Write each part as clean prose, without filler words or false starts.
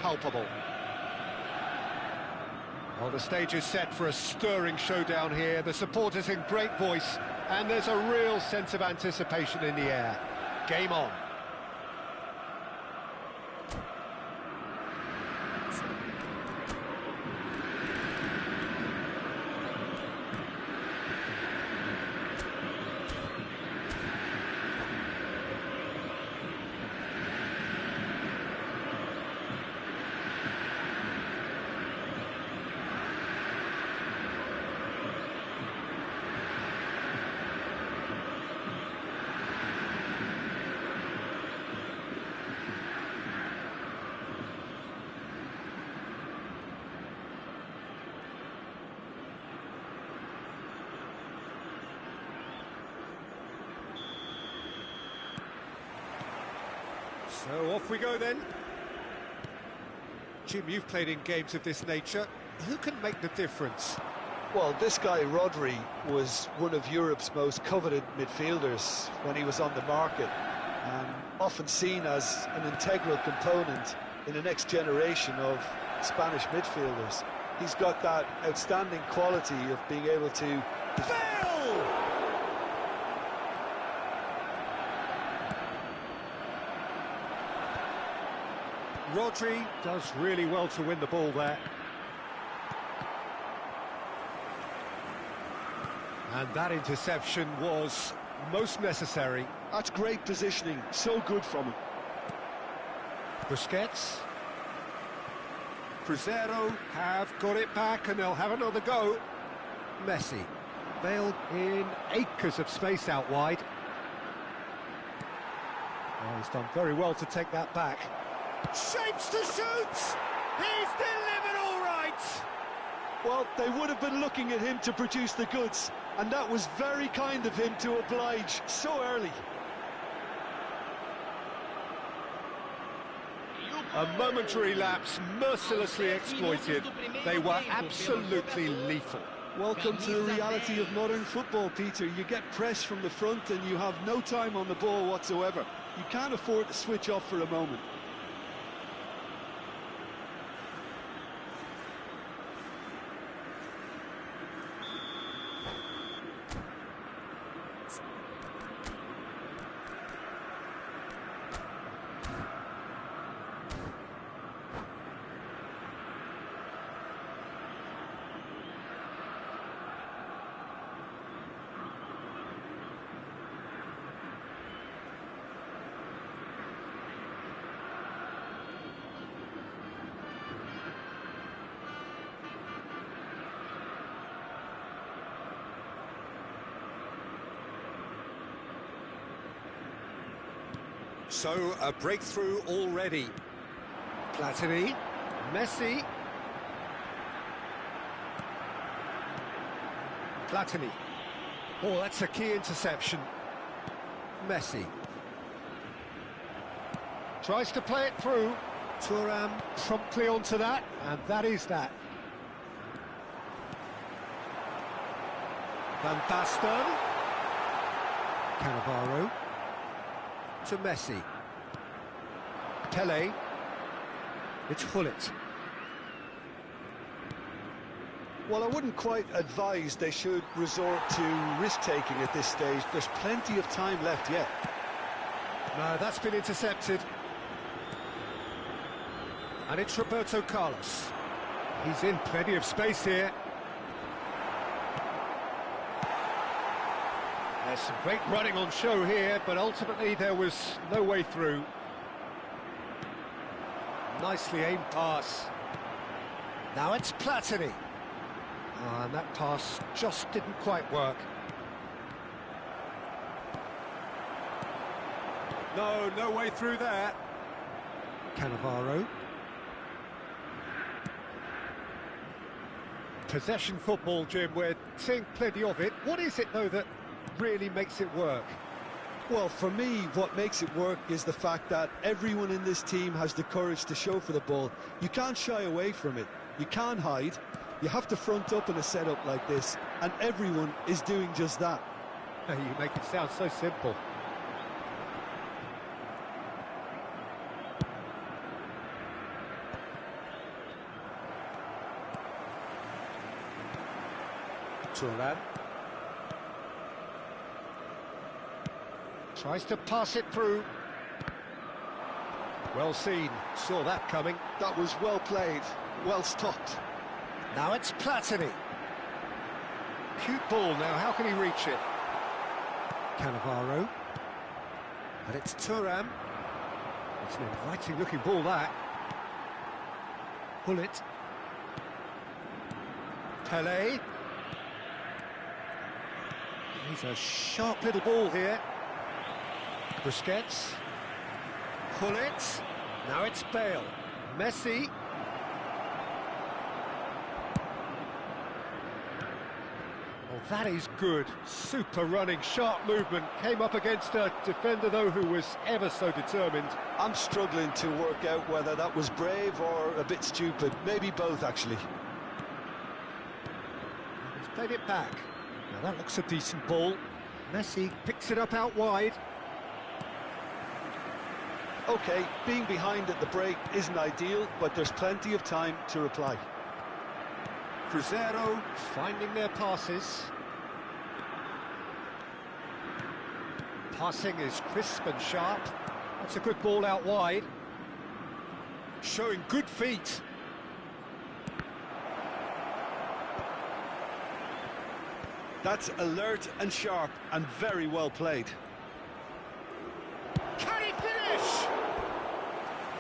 palpable. Well, the stage is set for a stirring showdown here. The supporters in great voice, and there's a real sense of anticipation in the air. Game on. So off we go then. Jim, you've played in games of this nature. Who can make the difference? Well, this guy, Rodri, was one of Europe's most coveted midfielders when he was on the market, and often seen as an integral component in the next generation of Spanish midfielders. He's got that outstanding quality of being able to... Rodri does really well to win the ball there. And that interception was most necessary. That's great positioning, so good from him. Busquets. Cruzeiro have got it back and they'll have another go. Messi. Bale in acres of space out wide. Oh, he's done very well to take that back. Shapes to shoot! He's delivered all right! Well, they would have been looking at him to produce the goods, and that was very kind of him to oblige so early. A momentary lapse, mercilessly exploited. They were absolutely lethal. Welcome to the reality of modern football, Peter. You get press from the front and you have no time on the ball whatsoever. You can't afford to switch off for a moment. So, a breakthrough already. Platini, Messi. Platini. Oh, that's a key interception. Messi. Tries to play it through. Thuram promptly onto that, and that is that. Van Basten. Cannavaro. To Messi. Pele. It's Hullet. Well, I wouldn't quite advise they should resort to risk-taking at this stage. There's plenty of time left yet. No, that's been intercepted. And it's Roberto Carlos. He's in plenty of space here. There's some great running on show here, but ultimately there was no way through. Nicely aimed pass. Now it's Platini. Oh, and that pass just didn't quite work. No way through there. Cannavaro. Possession football, Jim, we're seeing plenty of it. What is it, though, that really makes it work? Well, for me, what makes it work is the fact that everyone in this team has the courage to show for the ball. You can't shy away from it. You can't hide. You have to front up in a setup like this, and everyone is doing just that. You make it sound so simple. Turan. Tries to pass it through. Well seen, saw that coming. That was well played, well stopped. Now it's Platini. Cute ball now, how can he reach it? Cannavaro. And it's Turan. It's an inviting looking ball, that. Bullet. Pelé. He's a sharp little ball here. Busquets. Bullet. Now it's Bale. Messi. Oh, that is good. Super running, sharp movement. Came up against a defender, though, who was ever so determined. I'm struggling to work out whether that was brave or a bit stupid. Maybe both, actually. He's played it back. Now that looks a decent ball. Messi picks it up out wide. OK, being behind at the break isn't ideal, but there's plenty of time to reply. Crescer finding their passes. Passing is crisp and sharp. That's a good ball out wide. Showing good feet. That's alert and sharp and very well played. Can he finish?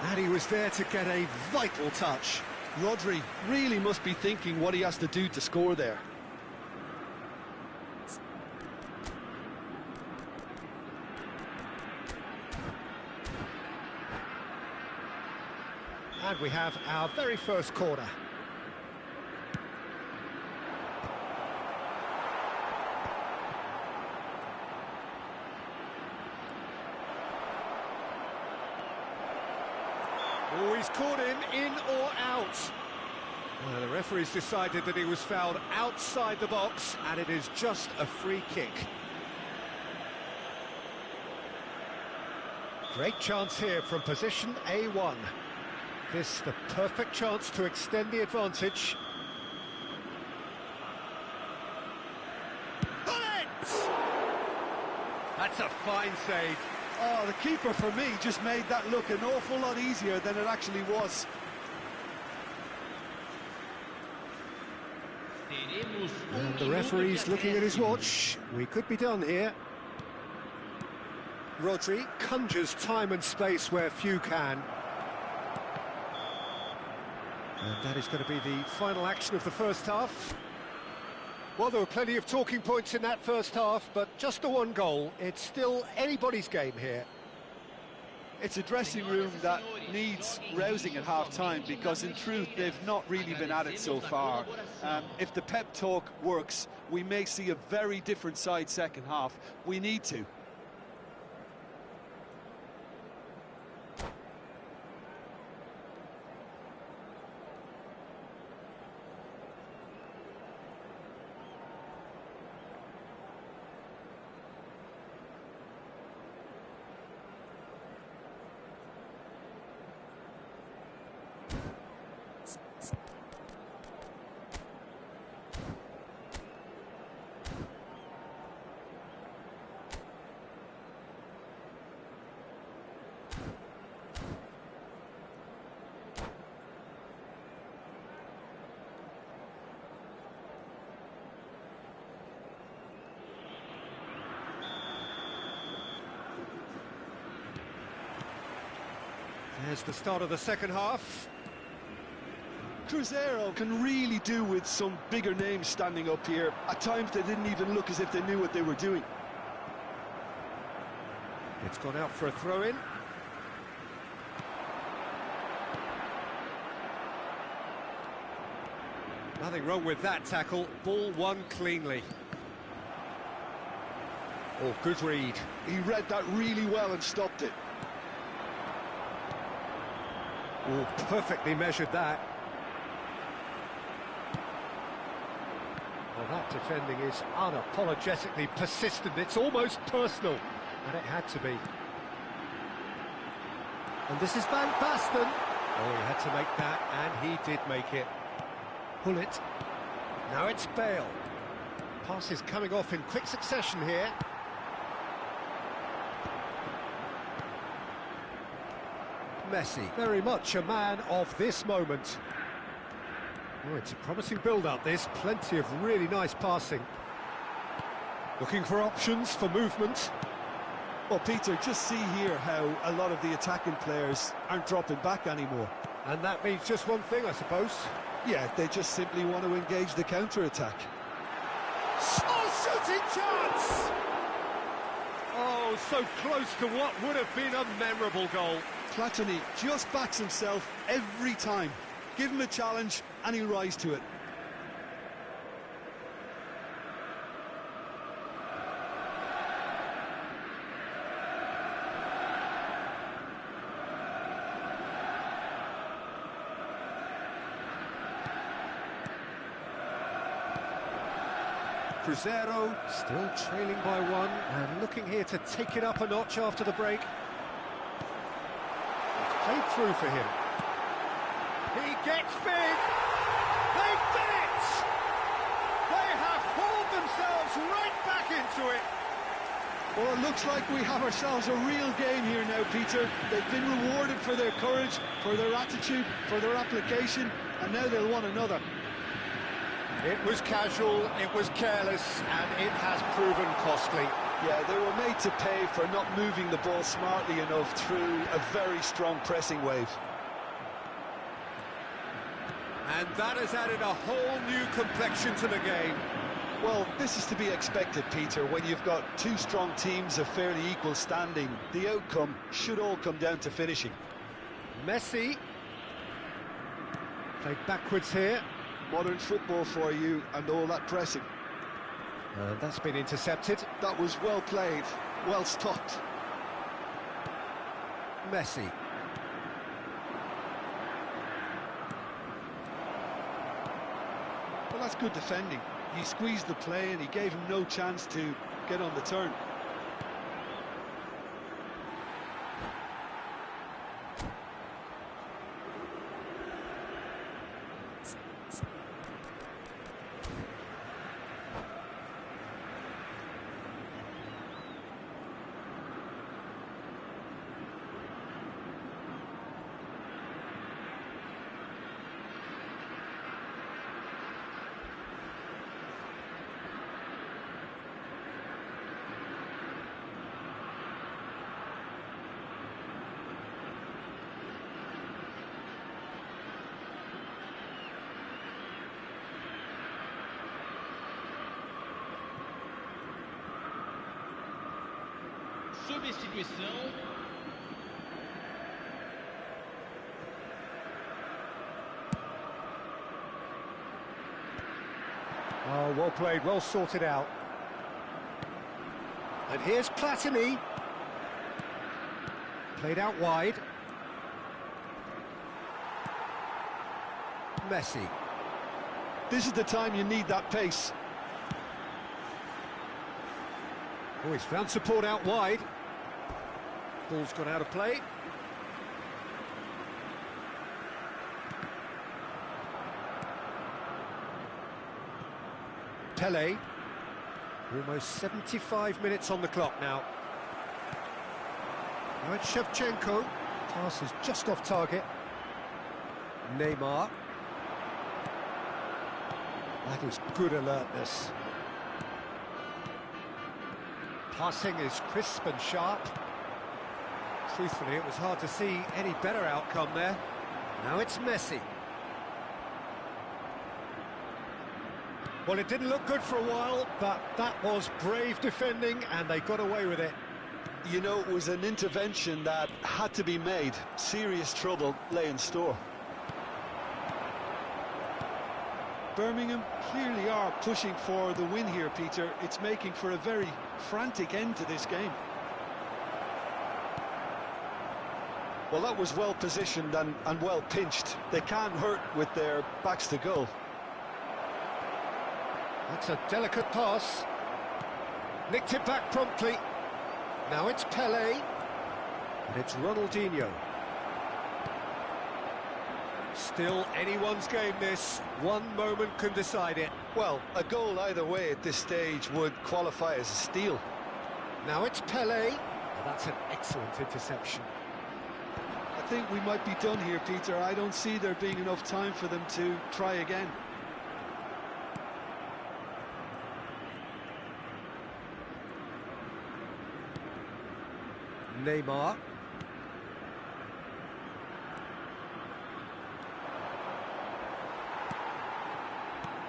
And he was there to get a vital touch. Rodri really must be thinking what he has to do to score there. And we have our very first corner. Oh, he's caught him in or out. The referee's decided that he was fouled outside the box, and it is just a free kick. Great chance here from position A1. This the perfect chance to extend the advantage. Bullet! That's a fine save. Oh, the keeper, for me, just made that look an awful lot easier than it actually was. And the referee's looking at his watch. We could be done here. Rodri conjures time and space where few can. And that is going to be the final action of the first half. Well, there were plenty of talking points in that first half, but just the one goal. It's still anybody's game here. It's a dressing room that needs rousing at half-time, because in truth they've not really been at it so far. If the pep talk works, we may see a very different side second half. We need to. There's the start of the second half. Crescer can really do with some bigger names standing up here. At times they didn't even look as if they knew what they were doing. It's gone out for a throw-in. Nothing wrong with that tackle. Ball won cleanly. Oh, good read. He read that really well and stopped it. Oh, perfectly measured that. Well, that defending is unapologetically persistent. It's almost personal, and it had to be. And this is Van Basten. Oh, he had to make that, and he did make it. Pull it. Now it's Bale. Passes coming off in quick succession here. Messi, very much a man of this moment. Oh, it's a promising build-up, this. Plenty of really nice passing. Looking for options for movement. Well, Peter, just see here how a lot of the attacking players aren't dropping back anymore. And that means just one thing, I suppose. Yeah, they just simply want to engage the counter-attack. Oh, shooting chance! Oh, so close to what would have been a memorable goal. Platini just backs himself every time. Give him a challenge and he'll rise to it. Crescer still trailing by one and looking here to take it up a notch after the break. It's played through for him. He gets big! They've done it! They have hauled themselves right back into it! Well, it looks like we have ourselves a real game here now, Peter. They've been rewarded for their courage, for their attitude, for their application, and now they'll want another. It was casual, it was careless, and it has proven costly. Yeah, they were made to pay for not moving the ball smartly enough through a very strong pressing wave. And that has added a whole new complexion to the game. Well, this is to be expected, Peter, when you've got two strong teams of fairly equal standing. The outcome should all come down to finishing. Messi. Played backwards here. Modern football for you and all that pressing. That's been intercepted. That was well played, well stopped. Messi. Well, that's good defending. He squeezed the play and he gave him no chance to get on the turn. Substituição. Oh, well played, well sorted out. And here's Platini. Played out wide. Messi. This is the time you need that pace. Oh, he's found support out wide. Ball's gone out of play. Pele. Almost 75 minutes on the clock now. Now it's Shevchenko. Pass is just off target. Neymar. That is good alertness. Passing is crisp and sharp. Truthfully, it was hard to see any better outcome there. Now it's Messi. Well, it didn't look good for a while, but that was brave defending, and they got away with it. You know, it was an intervention that had to be made. Serious trouble lay in store. Birmingham clearly are pushing for the win here, Peter. It's making for a very frantic end to this game. Well, that was well positioned and well pinched. They can't hurt with their backs to goal. That's a delicate pass. Nicked it back promptly. Now it's Pele. And it's Ronaldinho. Still anyone's game this. One moment can decide it. Well, a goal either way at this stage would qualify as a steal. Now it's Pelé. That's an excellent interception. I think we might be done here, Peter. I don't see there being enough time for them to try again. Neymar.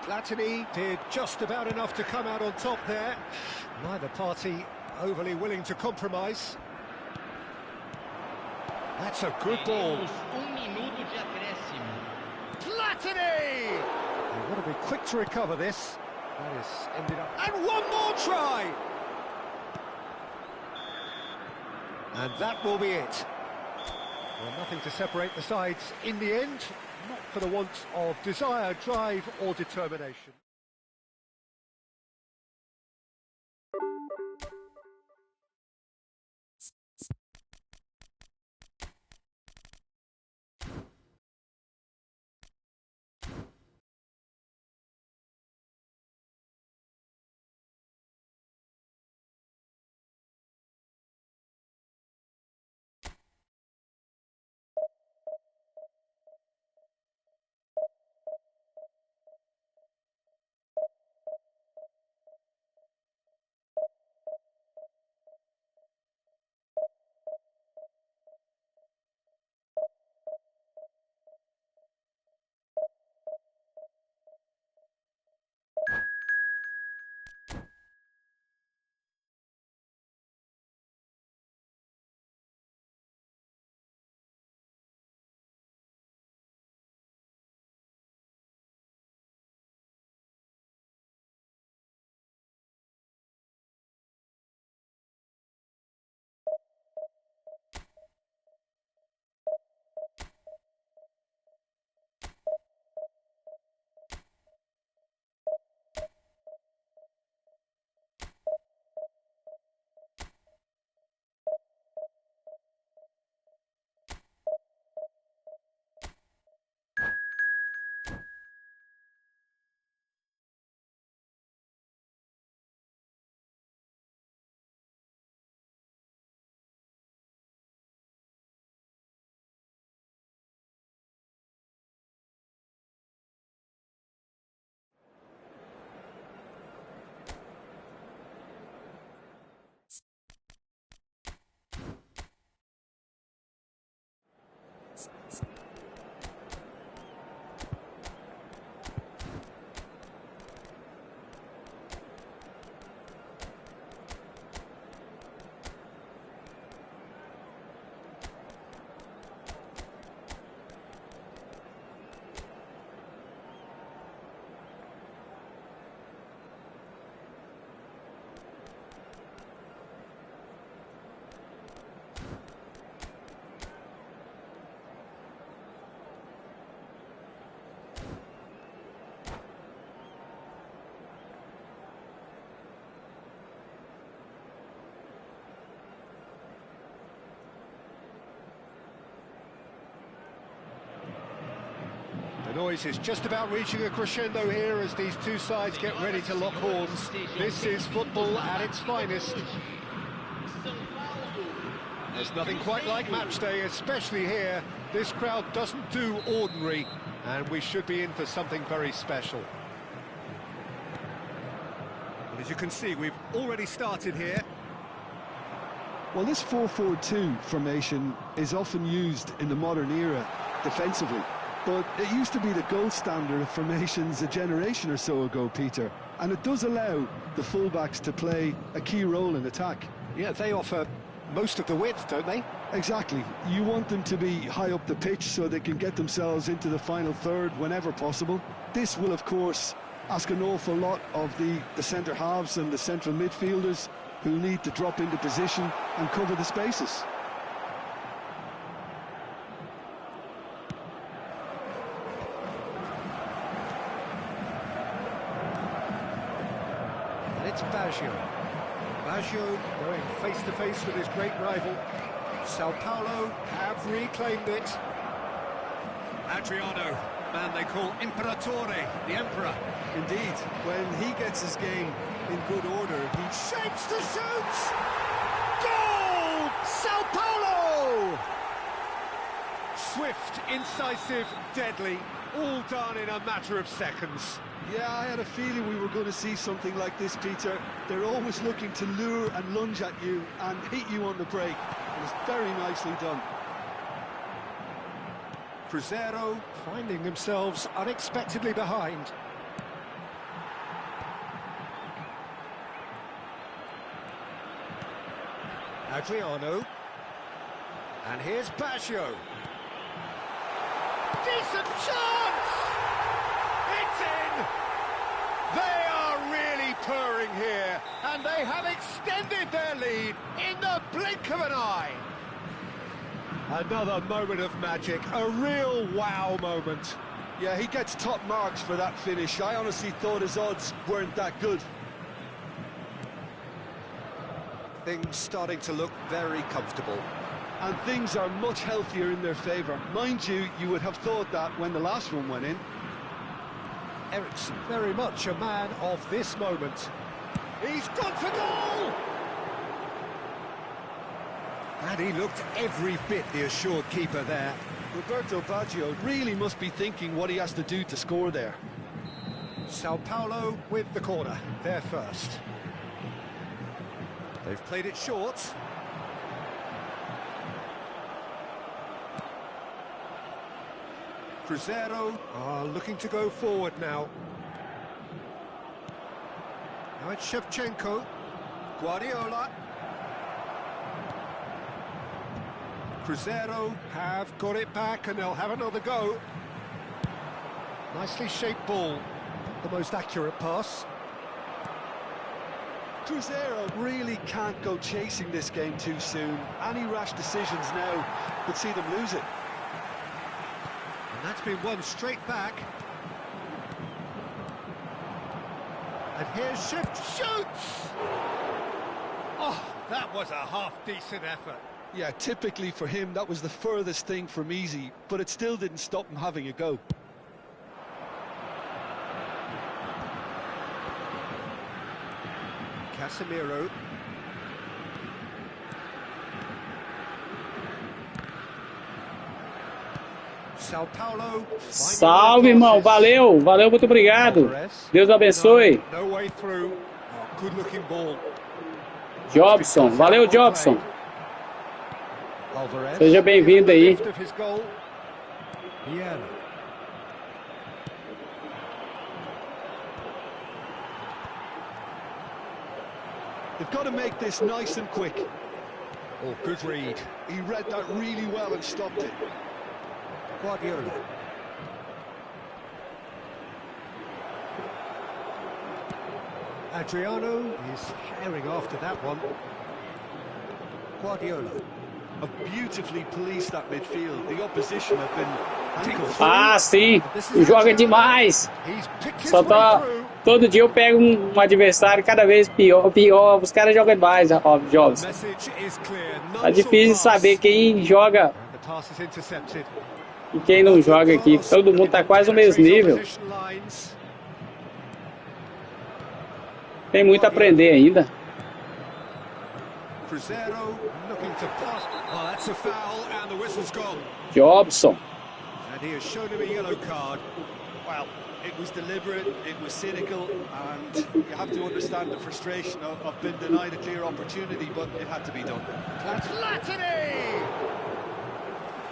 Platini did just about enough to come out on top there. Neither party overly willing to compromise. That's a good ball. Platini! They want to be quick to recover this. That is ended up... And one more try! And that will be it. Well, nothing to separate the sides in the end, not for the want of desire, drive or determination. The noise is just about reaching a crescendo here as these two sides get ready to lock horns. This is football at its finest. There's nothing quite like match day, especially here. This crowd doesn't do ordinary, and we should be in for something very special. Well, as you can see, we've already started here. Well, this 4-4-2 formation is often used in the modern era defensively, but it used to be the gold standard of formations a generation or so ago, Peter, and it does allow the fullbacks to play a key role in attack. Yeah, they offer most of the width, don't they? Exactly. You want them to be high up the pitch so they can get themselves into the final third whenever possible. This will, of course, ask an awful lot of the centre halves and the central midfielders who need to drop into position and cover the spaces. And it's Baggio. Baggio going face-to-face with his great rival. Sao Paulo have reclaimed it. And Adriano, man they call Imperatore, the Emperor. Indeed, when he gets his game in good order, he Shapes to shoot! Goal! Sao Paulo! Swift, incisive, deadly, all done in a matter of seconds. Yeah, I had a feeling we were going to see something like this, Peter. They're always looking to lure and lunge at you and hit you on the break. It was very nicely done. Cruzeiro finding themselves unexpectedly behind. Adriano. And here's Baggio. Decent chance! It's in! They are really purring here, and they have extended their lead in the blink of an eye. Another moment of magic, a real wow moment. Yeah, he gets top marks for that finish. I honestly thought his odds weren't that good. Things starting to look very comfortable. And things are much healthier in their favour. Mind you, you would have thought that when the last one went in. Eriksson, very much a man of this moment. He's gone for goal! And he looked every bit the assured keeper there. Roberto Baggio really must be thinking what he has to do to score there. Sao Paulo with the corner, they're first. They've played it short. Cruzeiro are looking to go forward now. Now it's Shevchenko. Guardiola. Cruzeiro have got it back and they'll have another go. Nicely shaped ball. The most accurate pass. Cruzeiro really can't go chasing this game too soon. Any rash decisions now could see them lose it. And that's been won straight back. And here's Shift, shoots! Oh, that was a half-decent effort. Yeah, typically for him, that was the furthest thing from easy, but it still didn't stop him having a go. Casemiro. Sao Paulo. Salve, irmão. Valeu. Valeu, muito obrigado. Deus abençoe. No way through. Oh, good looking ball. Jobson. Valeu, Jobson. Seja bem-vindo aí. They've got to make this nice and quick. Oh, good read. He read that really well and stopped it. Guardiola. Adriano is herring after that one. Guardiola. Have beautifully policed that midfield. The opposition have been handcuffed. Ah, sim. Joga demais. Só tá... Todo dia eu pego um adversário cada vez pior. Os caras jogam demais, Jobs. Tá difícil de saber quem joga e quem não joga aqui. Todo mundo tá quase no mesmo nível. Tem muito a aprender ainda. Jobson. It was deliberate, it was cynical, and you have to understand the frustration of being denied a clear opportunity, but it had to be done. That's Latini!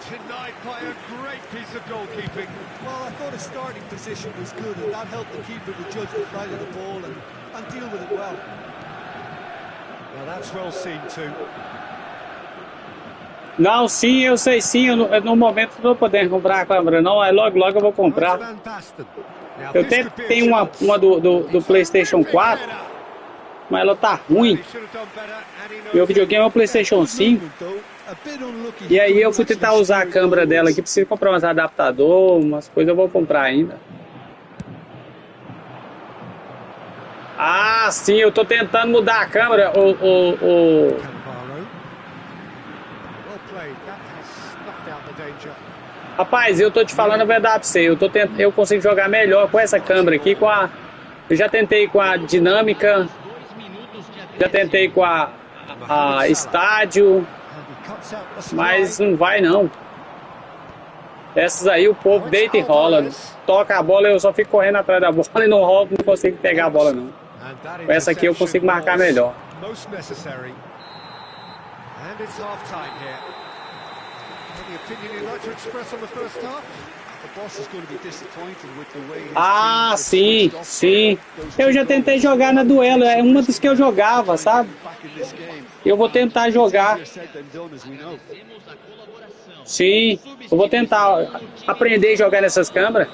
Denied by a great piece of goalkeeping. Well, I thought his starting position was good, and that helped the keeper to judge the flight of the ball and deal with it well. Well, that's well seen too. Não, sim, eu sei sim, no momento não vou poder comprar a câmera, não, logo eu vou comprar. Eu até tenho uma do PlayStation 4, mas ela tá ruim. Meu videogame é o PlayStation 5. E aí eu fui tentar usar a câmera dela aqui, preciso comprar uns adaptadores, umas coisas eu vou comprar ainda. Ah, sim, eu tô tentando mudar a câmera, Rapaz, eu tô te falando a verdade pra você. Eu consigo jogar melhor com essa câmera aqui, eu já tentei com a dinâmica, já tentei com a estádio, mas não vai não. Essas aí o povo deita e rola, toca a bola, eu só fico correndo atrás da bola e não rolo, não consigo pegar a bola não. Com essa aqui eu consigo marcar melhor. Ah, sim, sim. Eu já tentei jogar na duelo, é uma das que eu jogava, sabe? Eu vou tentar jogar. Sim, eu vou tentar aprender a jogar nessas câmeras.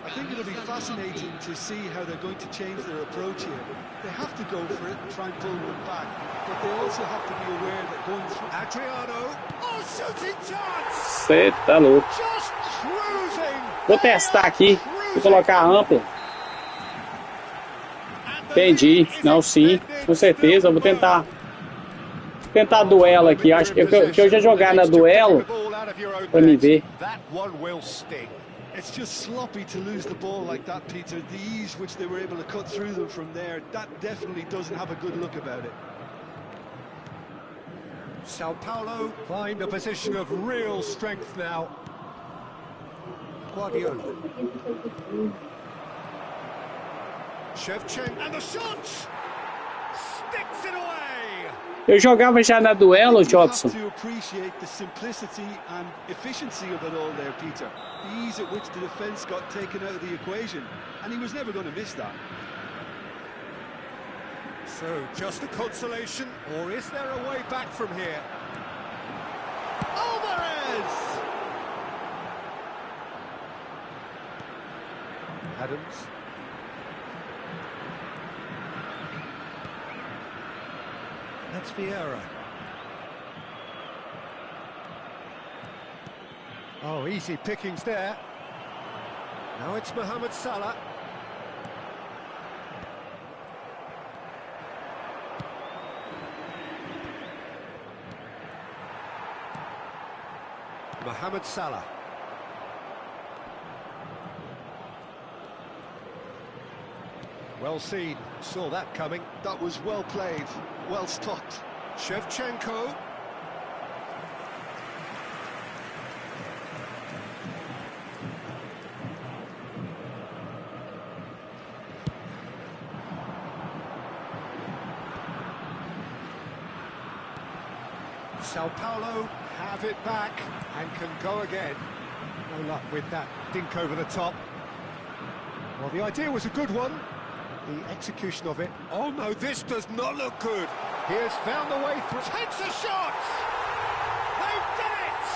I think it'll be fascinating to see how they're going to change their approach here. They have to go for it and try and pull one back, but they also have to be aware that going through Adriano, shooting chance. Você tá louco. Vou testar aqui, vou colocar ampla. Entendi, não, sim, com certeza, eu vou tentar duelo aqui. Acho que eu já jogar na duelo pra me ver. It's just sloppy to lose the ball like that, Peter. The ease which they were able to cut through them from there, that definitely doesn't have a good look about it. Sao Paulo find a position of real strength now. Guardiola. Shevchenko and the shot! Sticks it away! Eu jogava já na duelo, Jobson. You have to appreciate the simplicity and efficiency of it all there, Peter. The ease at which the defence got taken out of the equation, and he was never going to miss that. So, just a consolation, or is there a way back from here? Alvarez! Adams. That's Vieira. Oh, easy pickings there. Now it's Mohamed Salah. Mohamed Salah. Well seen, saw that coming. That was well played, well stopped. Shevchenko. Sao Paulo have it back and can go again. No luck with that dink over the top. Well, the idea was a good one. The execution of it. Oh no, this does not look good. He has found the way through. Takes a shot! They've done it!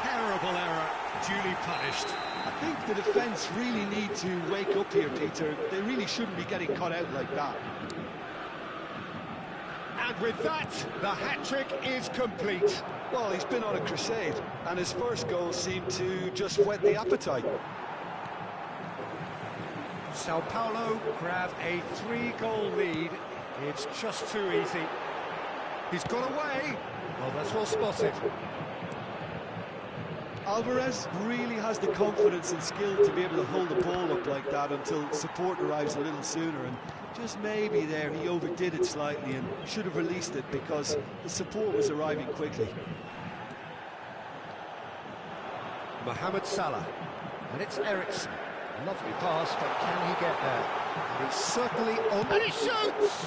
Terrible error, duly punished. I think the defence really need to wake up here, Peter. They really shouldn't be getting caught out like that. And with that, the hat-trick is complete. Well, he's been on a crusade, and his first goal seemed to just whet the appetite. Sao Paulo grab a 3-goal lead. It's just too easy. He's got away. Well, that's well spotted. Alvarez really has the confidence and skill to be able to hold the ball up like that until support arrives a little sooner, and just maybe there he overdid it slightly and should have released it because the support was arriving quickly. Mohamed Salah, and it's Ericsson. Lovely pass, but can he get there? And he's certainly on. And he shoots!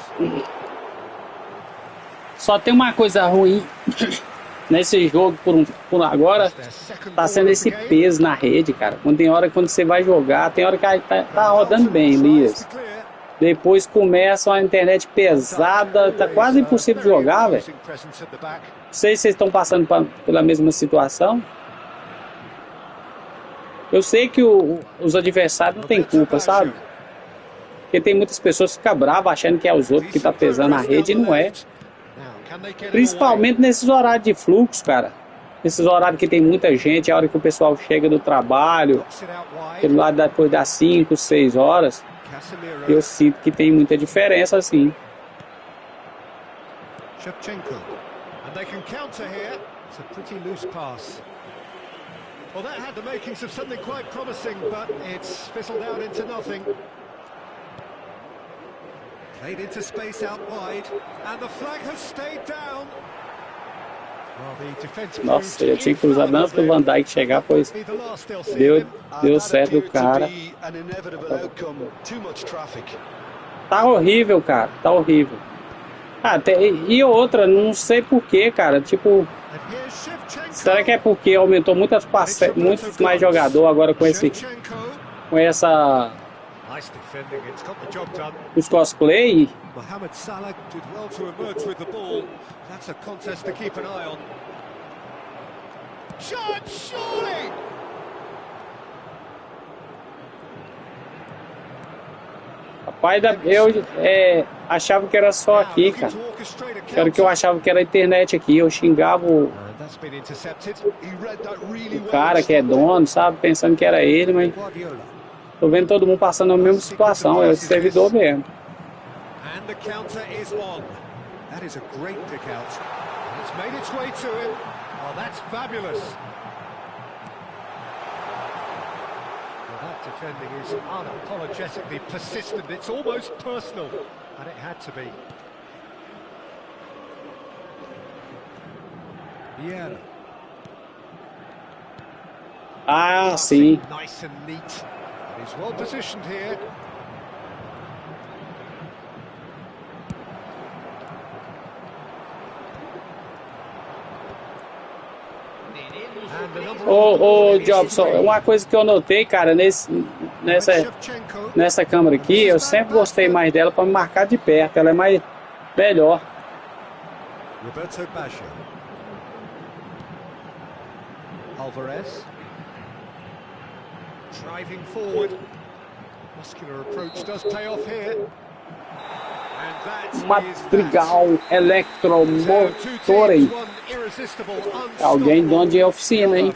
Só tem uma coisa ruim nesse jogo por agora, tá sendo esse peso na rede, cara. Quando você vai jogar, tem hora que tá rodando bem, Elias. Depois começa uma internet pesada, tá quase impossível de jogar, velho. Não sei se vocês estão passando pela mesma situação. Eu sei que os adversários não têm culpa, sabe? Porque tem muitas pessoas que ficam bravas achando que é os outros que tá pesando a rede e não é. Principalmente nesses horários de fluxo, cara. Nesses horários que tem muita gente, é a hora que o pessoal chega do trabalho, pelo lado depois das 5, 6 horas, eu sinto que tem muita diferença, assim. Shevchenko. And they can counter here. It's a pretty loose pass. Well, that had the makings of something quite promising, but it's fizzled out into nothing. Played into space out wide, and the flag has stayed down. Nossa, eu tinha que cruzar antes do Van Dijk chegar, pois deu certo o cara. Tá horrível, cara, tá horrível. Ah, e outra, não sei porquê, cara, tipo... Será que é porque aumentou muitos mais jogador agora com essa... os cosplay? Mohamed Salah did well to emerge with the ball. That's a contest to keep an eye on. Shot, surely! Rapaz, eu achava que era só aqui, cara. Era que eu achava que era a internet aqui. Eu xingava o cara que é dono, sabe? Pensando que era ele, mas tô vendo todo mundo passando a mesma situação. É o servidor mesmo. And the counter is on. That is a great pick out. It's made its way to him. Oh, that's fabulous. Well, that defending is unapologetically persistent. It's almost personal, and it had to be. Primera. Ah, sim. Nice and neat. He's well positioned here. Ô, Jobson, uma coisa que eu notei, cara, nessa câmera aqui, eu sempre gostei mais dela para me marcar de perto, ela é melhor. Alvarez driving forward. Muscular approach does pay off here. Madrigal Eletromotorem. Alguém dono de oficina, hein?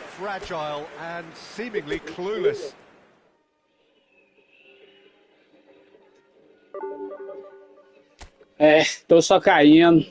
Tô só caindo.